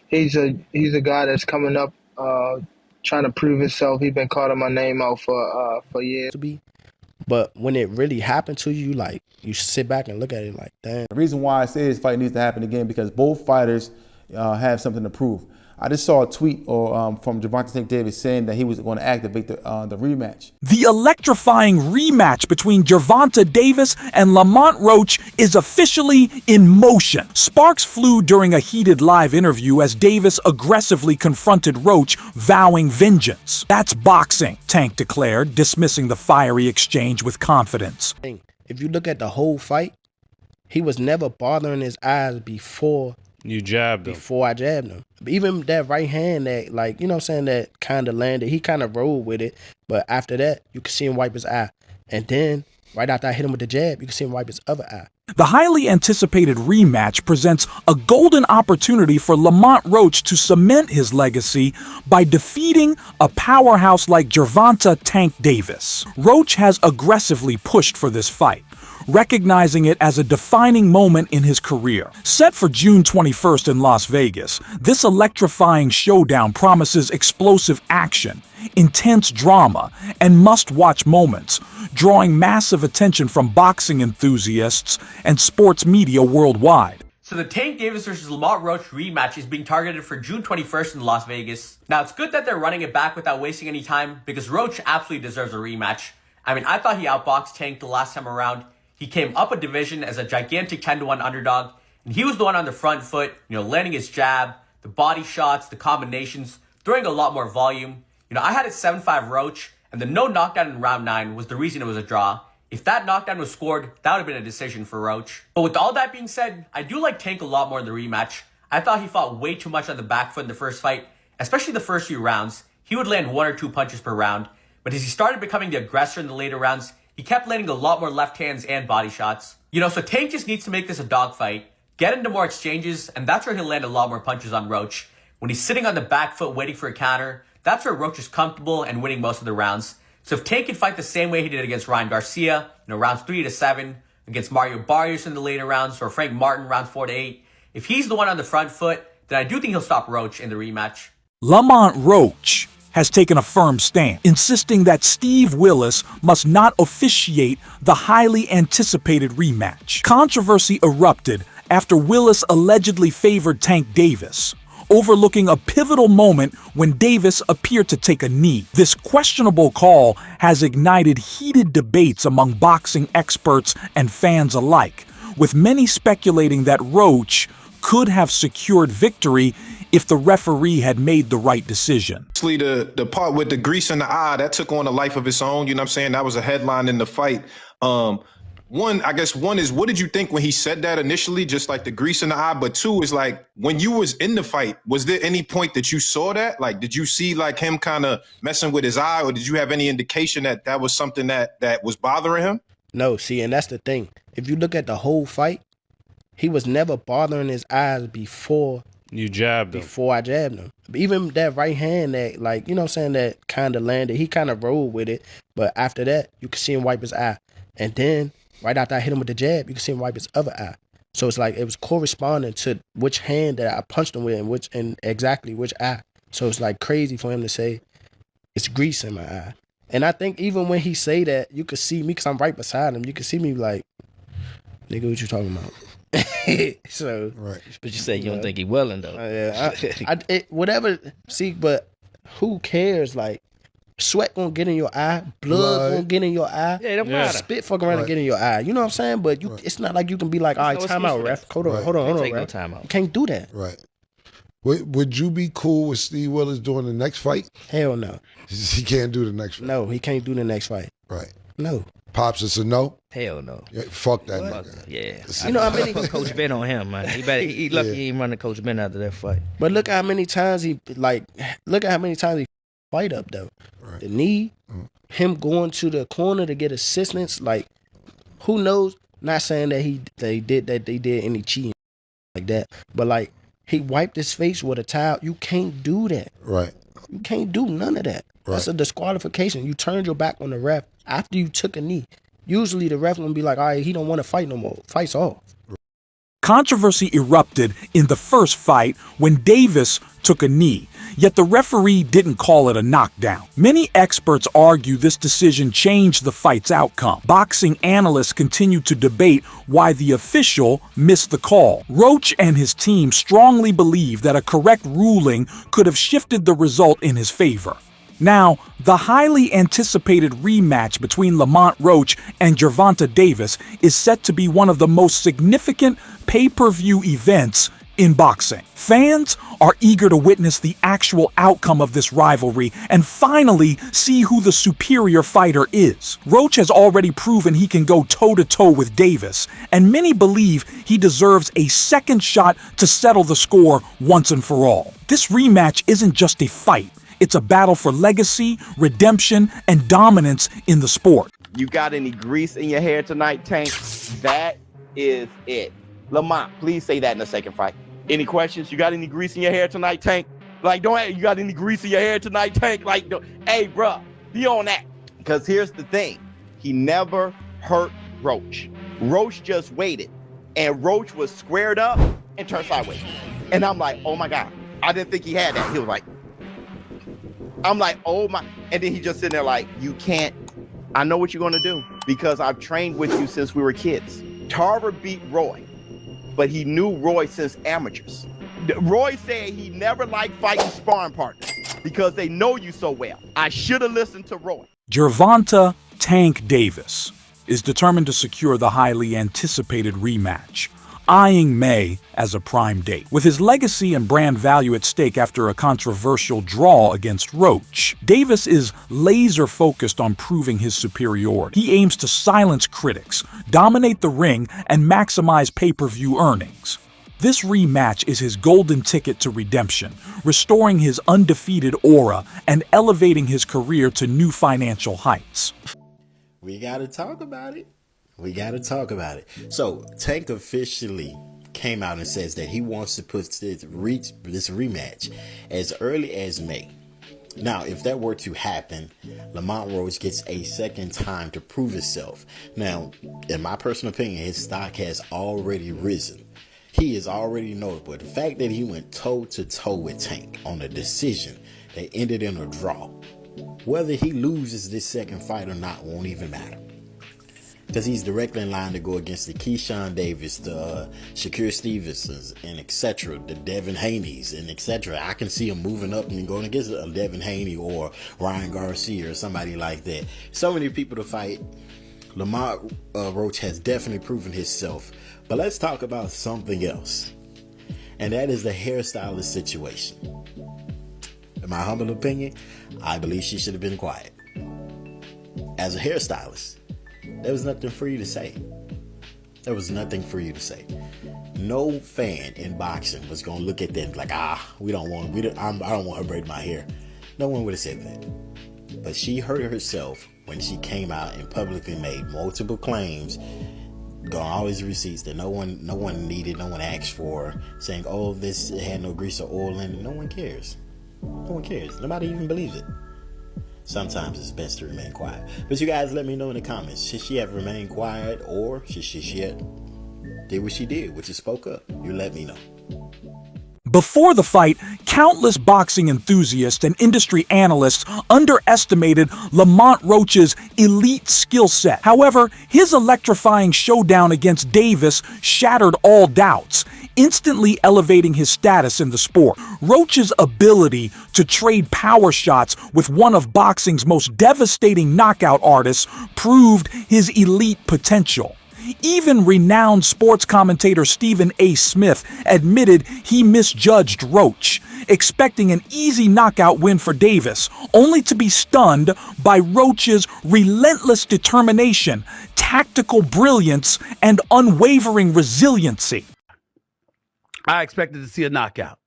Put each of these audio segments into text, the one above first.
He's a guy that's coming up, trying to prove himself. He's been calling my name out for years. To be, but when it really happened to you, like you sit back and look at it like, damn. The reason why I say this fight needs to happen again because both fighters have something to prove. I just saw a tweet from Gervonta Davis saying that he was going to activate the rematch. The electrifying rematch between Gervonta Davis and Lamont Roach is officially in motion. Sparks flew during a heated live interview as Davis aggressively confronted Roach, vowing vengeance. That's boxing, Tank declared, dismissing the fiery exchange with confidence. If you look at the whole fight, he was never bothering his eyes before you jabbed him. Before I jabbed him. Even that right hand that, like, you know what I'm saying, that kind of landed, he kind of rolled with it. But after that, you could see him wipe his eye. And then, right after I hit him with the jab, you could see him wipe his other eye. The highly anticipated rematch presents a golden opportunity for Lamont Roach to cement his legacy by defeating a powerhouse like Gervonta Tank Davis. Roach has aggressively pushed for this fight, recognizing it as a defining moment in his career. Set for June 21st in Las Vegas, this electrifying showdown promises explosive action, intense drama, and must-watch moments, drawing massive attention from boxing enthusiasts and sports media worldwide. So the Tank Davis vs. Lamont Roach rematch is being targeted for June 21st in Las Vegas. Now, it's good that they're running it back without wasting any time because Roach absolutely deserves a rematch. I mean, I thought he outboxed Tank the last time around. He came up a division as a gigantic 10-1 underdog, and he was the one on the front foot, landing his jab, the body shots, the combinations, throwing a lot more volume. I had it 7-5 Roach, and the no knockdown in round 9 was the reason it was a draw. If that knockdown was scored, that would have been a decision for Roach. But with all that being said, I do like Tank a lot more in the rematch. I thought he fought way too much on the back foot in the first fight, especially the first few rounds. He would land 1 or 2 punches per round, but as he started becoming the aggressor in the later rounds, he kept landing a lot more left hands and body shots. So Tank just needs to make this a dogfight, get into more exchanges, and that's where he'll land a lot more punches on Roach. When he's sitting on the back foot waiting for a counter, that's where Roach is comfortable and winning most of the rounds. So if Tank can fight the same way he did against Ryan Garcia, rounds 3-7, against Mario Barrios in the later rounds, or Frank Martin rounds 4-8, if he's the one on the front foot, then I do think he'll stop Roach in the rematch. Lamont Roach has taken a firm stand, insisting that Steve Willis must not officiate the highly anticipated rematch. Controversy erupted after Willis allegedly favored Tank Davis, overlooking a pivotal moment when Davis appeared to take a knee. This questionable call has ignited heated debates among boxing experts and fans alike, with many speculating that Roach could have secured victory if the referee had made the right decision. The part with the grease in the eye, that took on a life of its own. You know what I'm saying? That was a headline in the fight. One is, what did you think when he said that initially, just like the grease in the eye? But two is like, when you was in the fight, was there any point that you saw that? Like, did you see like him kind of messing with his eye, or did you have any indication that that was something that was bothering him? No, see, and that's the thing. If you look at the whole fight, he was never bothering his eyes before you jabbed him. Before I jabbed him. Even that right hand that, like, you know what I'm saying, that kind of landed, he kind of rolled with it. But after that, you could see him wipe his eye. And then, right after I hit him with the jab, you could see him wipe his other eye. So it's like it was corresponding to which hand that I punched him with and exactly which eye. So it's like crazy for him to say it's grease in my eye. And I think even when he say that, you could see me, because I'm right beside him, you could see me like, nigga, what you talking about? So, right. But you say you don't think he willing though. Whatever. See, but who cares? Like, sweat gonna get in your eye, blood gonna get in your eye. Yeah, it don't matter. Spit fuck around and get in your eye. You know what I'm saying? But it's not like you can be like, all right, time out, ref. Hold on, Take no ref. time out. You can't do that. Right. Would you be cool with Steve Willis doing the next fight? Hell no. He can't do the next fight. No, he can't do the next fight. Right. No. Pops, it's a no? Hell no. Yeah, fuck that Fuck nigga. that. Yeah. You know how many put Coach Ben on him, man. He lucky he ain't running Coach Ben after that fight. But look how many times he fight up though. Right. The knee, him going to the corner to get assistance, like who knows? Not saying that they did any cheating like that. But like he wiped his face with a towel. You can't do that. Right. You can't do none of that. Right. That's a disqualification. You turned your back on the ref after you took a knee. Usually the ref gonna be like, all right, he don't want to fight no more. Fight's off. Controversy erupted in the first fight when Davis took a knee, yet the referee didn't call it a knockdown. Many experts argue this decision changed the fight's outcome. Boxing analysts continue to debate why the official missed the call. Roach and his team strongly believe that a correct ruling could have shifted the result in his favor. Now, the highly anticipated rematch between Lamont Roach and Gervonta Davis is set to be one of the most significant pay-per-view events in boxing. Fans are eager to witness the actual outcome of this rivalry and finally see who the superior fighter is. Roach has already proven he can go toe-to-toe with Davis, and many believe he deserves a second shot to settle the score once and for all. This rematch isn't just a fight. It's a battle for legacy, redemption, and dominance in the sport. You got any grease in your hair tonight, Tank? That is it. Lamont, please say that in the second fight. Any questions? You got any grease in your hair tonight, Tank? Like, you got any grease in your hair tonight, Tank? Like, hey, bruh, be on that. Because here's the thing. He never hurt Roach. Roach just waited. And Roach was squared up and turned sideways. And I'm like, oh my God. I didn't think he had that. He was like, I'm like, oh my. And then he just sitting there like, you can't. I know what you're going to do because I've trained with you since we were kids. Tarver beat Roy, but he knew Roy since amateurs. Roy said he never liked fighting sparring partners because they know you so well. I should have listened to Roy. Gervonta "Tank" Davis is determined to secure the highly anticipated rematch, eyeing May as a prime date. With his legacy and brand value at stake after a controversial draw against Roach, Davis is laser-focused on proving his superiority. He aims to silence critics, dominate the ring, and maximize pay-per-view earnings. This rematch is his golden ticket to redemption, restoring his undefeated aura and elevating his career to new financial heights. We gotta talk about it. So Tank officially came out and says that he wants to put this rematch as early as May. Now, if that were to happen, Lamont Roach gets a second time to prove himself. Now, in my personal opinion, his stock has already risen. He is already notable. The fact that he went toe-to-toe with Tank on a decision that ended in a draw, whether he loses this second fight or not won't even matter. Because he's directly in line to go against the Keyshawn Davis, the Shakur Stevensons, and etc., the Devin Haney's, and etc. I can see him moving up and going against a Devin Haney or Ryan Garcia or somebody like that. So many people to fight. Lamont Roach has definitely proven himself. But let's talk about something else. And that is the hairstylist situation. In my humble opinion, I believe she should have been quiet. As a hairstylist, there was nothing for you to say. No fan in boxing was gonna look at them like, I don't want her braiding my hair. No one would have said that. But she hurt herself when she came out and publicly made multiple claims, got all his receipts that no one needed, no one asked for, saying, oh, this had no grease or oil in it. No one cares. Nobody even believes it. Sometimes it's best to remain quiet. But you guys let me know in the comments. Should she have remained quiet, or should she have did what she did, which is spoke up? You let me know. Before the fight, countless boxing enthusiasts and industry analysts underestimated Lamont Roach's elite skill set. However, his electrifying showdown against Davis shattered all doubts, instantly elevating his status in the sport. Roach's ability to trade power shots with one of boxing's most devastating knockout artists proved his elite potential. Even renowned sports commentator Stephen A. Smith admitted he misjudged Roach, expecting an easy knockout win for Davis, only to be stunned by Roach's relentless determination, tactical brilliance, and unwavering resiliency. I expected to see a knockout.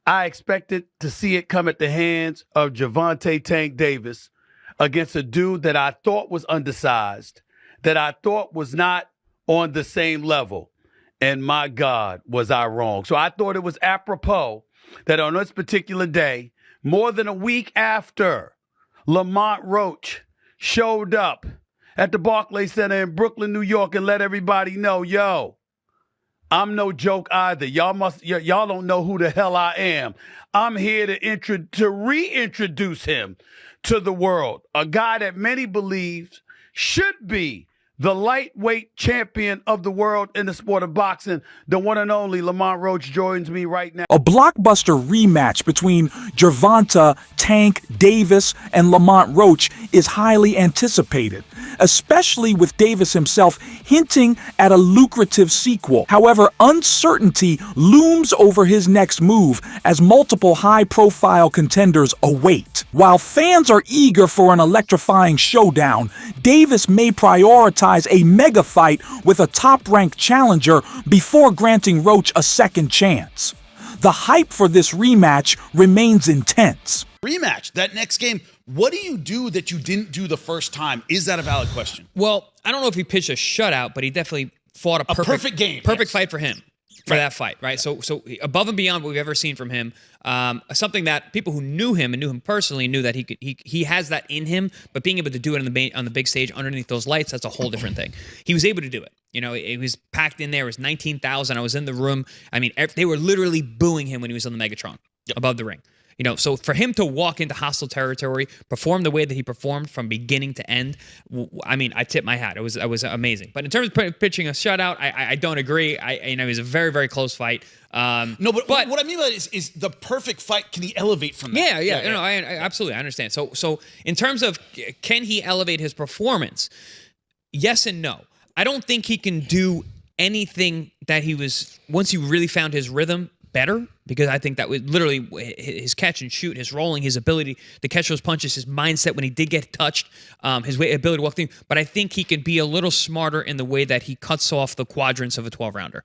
I expected to see it come at the hands of Gervonta "Tank" Davis against a dude that I thought was undersized, that I thought was not on the same level. And my God, was I wrong. So I thought it was apropos that on this particular day, more than a week after Lamont Roach showed up at the Barclays Center in Brooklyn, New York, and let everybody know, yo, I'm no joke either. Y'all don't know who the hell I am. I'm here to reintroduce him to the world. A guy that many believe should be the lightweight champion of the world in the sport of boxing. The one and only Lamont Roach joins me right now. A blockbuster rematch between Gervonta Tank Davis and Lamont Roach is highly anticipated, especially with Davis himself hinting at a lucrative sequel. However, uncertainty looms over his next move as multiple high-profile contenders await. While fans are eager for an electrifying showdown, Davis may prioritize a mega fight with a top-ranked challenger before granting Roach a second chance. The hype for this rematch remains intense. Rematch, that next game, what do you do that you didn't do the first time? Is that a valid question? Well, I don't know if he pitched a shutout, but he definitely fought a perfect game. Perfect fight for him. For that fight, right? So above and beyond what we've ever seen from him, something that people who knew him and knew him personally knew that he has that in him, but being able to do it on the big stage underneath those lights, that's a whole different thing. He was able to do it. You know, it was packed in there. It was 19,000. I was in the room. I mean, they were literally booing him when he was on the Megatron above the ring. You know, so for him to walk into hostile territory, perform the way that he performed from beginning to end, I mean, I tip my hat. It was amazing. But in terms of pitching a shutout, I don't agree. It was a very, very close fight. No, but what I mean by that is the perfect fight. Can he elevate from that? Yeah. No, I absolutely understand. So in terms of can he elevate his performance? Yes and no. I don't think he can do anything that he was once he really found his rhythm better, because I think that was literally his catch and shoot, his rolling, his ability to catch those punches, his mindset when he did get touched, his ability to walk through. But I think he can be a little smarter in the way that he cuts off the quadrants of a 12-rounder.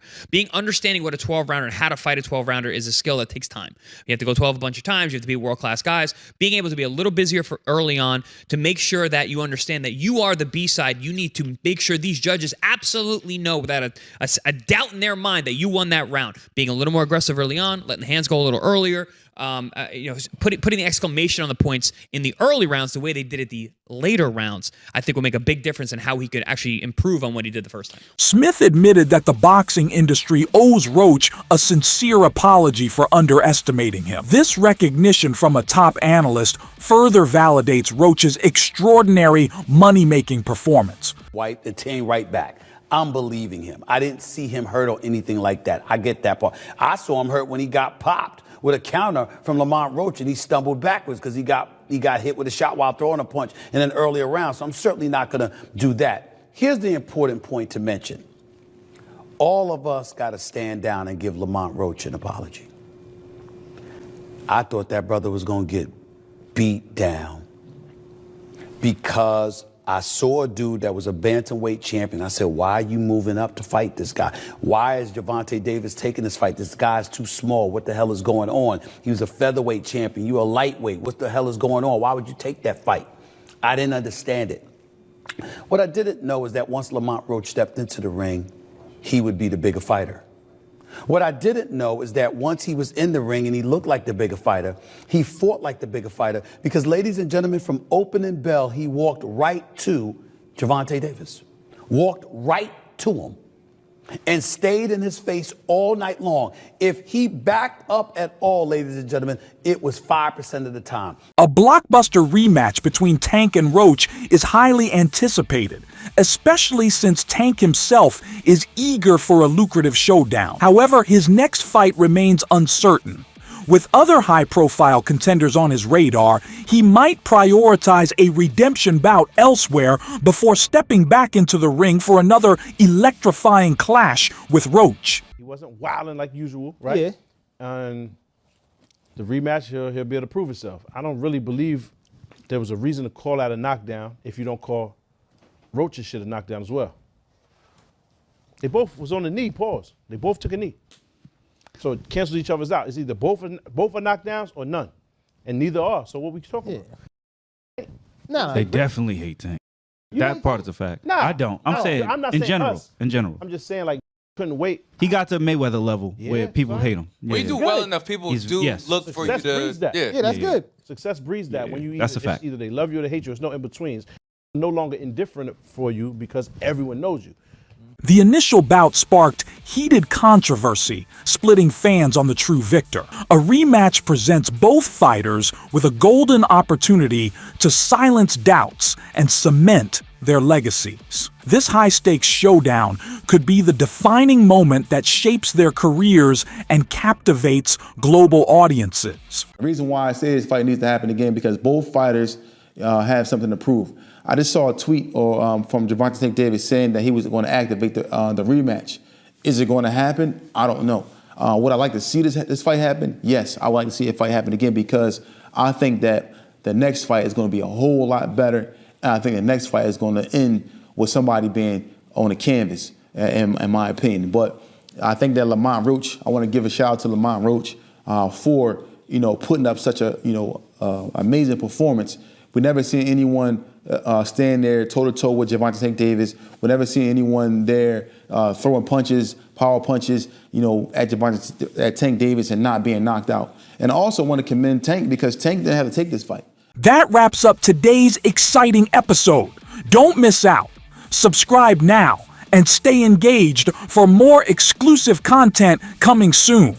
Understanding what a 12-rounder and how to fight a 12-rounder is a skill that takes time. You have to go 12 a bunch of times. You have to be world-class guys. Being able to be a little busier for early on to make sure that you understand that you are the B-side. You need to make sure these judges absolutely know without a doubt in their mind that you won that round. Being a little more aggressive early on, letting the hands go a little earlier, putting the exclamation on the points in the early rounds the way they did it the later rounds, I think will make a big difference in how he could actually improve on what he did the first time. Smith admitted that the boxing industry owes Roach a sincere apology for underestimating him. This recognition from a top analyst further validates Roach's extraordinary money-making performance. White and Tang right back. I'm believing him. I didn't see him hurt or anything like that. I get that part. I saw him hurt when he got popped with a counter from Lamont Roach and he stumbled backwards because he got hit with a shot while throwing a punch in an earlier round. So I'm certainly not going to do that. Here's the important point to mention. All of us got to stand down and give Lamont Roach an apology. I thought that brother was going to get beat down because I saw a dude that was a bantamweight champion. I said, why are you moving up to fight this guy? Why is Gervonta Davis taking this fight? This guy's too small. What the hell is going on? He was a featherweight champion. You're a lightweight. What the hell is going on? Why would you take that fight? I didn't understand it. What I didn't know is that once Lamont Roach stepped into the ring, he would be the bigger fighter. What I didn't know is that once he was in the ring and he looked like the bigger fighter, he fought like the bigger fighter because, ladies and gentlemen, from opening bell, he walked right to Gervonta Davis, walked right to him and stayed in his face all night long. If he backed up at all, ladies and gentlemen, it was 5% of the time. A blockbuster rematch between Tank and Roach is highly anticipated, especially since Tank himself is eager for a lucrative showdown. However, his next fight remains uncertain. With other high-profile contenders on his radar, he might prioritize a redemption bout elsewhere before stepping back into the ring for another electrifying clash with Roach. He wasn't wilding like usual, right? Yeah. And the rematch, he'll be able to prove himself. I don't really believe there was a reason to call out a knockdown if you don't call Roach's shit a knockdown as well. They both was on the knee, pause. They both took a knee. So it cancels each other's out. It's either both are knockdowns or none. And neither are. So what we talking about? No, they definitely hate Tank. That part is a fact. Nah, I don't. I'm saying not in saying general. us. In general. I'm just saying like couldn't wait. He got to Mayweather level where people hate him. We do well enough. People look for you to. Yeah, that's good. Success breeds that. When you that's a fact. Either they love you or they hate you. There's no in betweens. No longer indifferent for you because everyone knows you. The initial bout sparked heated controversy, splitting fans on the true victor. A rematch presents both fighters with a golden opportunity to silence doubts and cement their legacies. This high-stakes showdown could be the defining moment that shapes their careers and captivates global audiences. The reason why I say this fight needs to happen again because both fighters have something to prove. I just saw a tweet from Gervonta Davis saying that he was going to activate the rematch. Is it going to happen? I don't know. Would I like to see this fight happen? Yes, I would like to see a fight happen again because I think that the next fight is going to be a whole lot better. And I think the next fight is going to end with somebody being on the canvas, in my opinion. But I think that Lamont Roach, I want to give a shout out to Lamont Roach for putting up such a amazing performance. We never seen anyone stand there toe-to-toe with Gervonta Tank Davis. We never seen anyone there throwing punches, power punches, at Tank Davis and not being knocked out. And I also want to commend Tank because Tank didn't have to take this fight. That wraps up today's exciting episode. Don't miss out. Subscribe now and stay engaged for more exclusive content coming soon.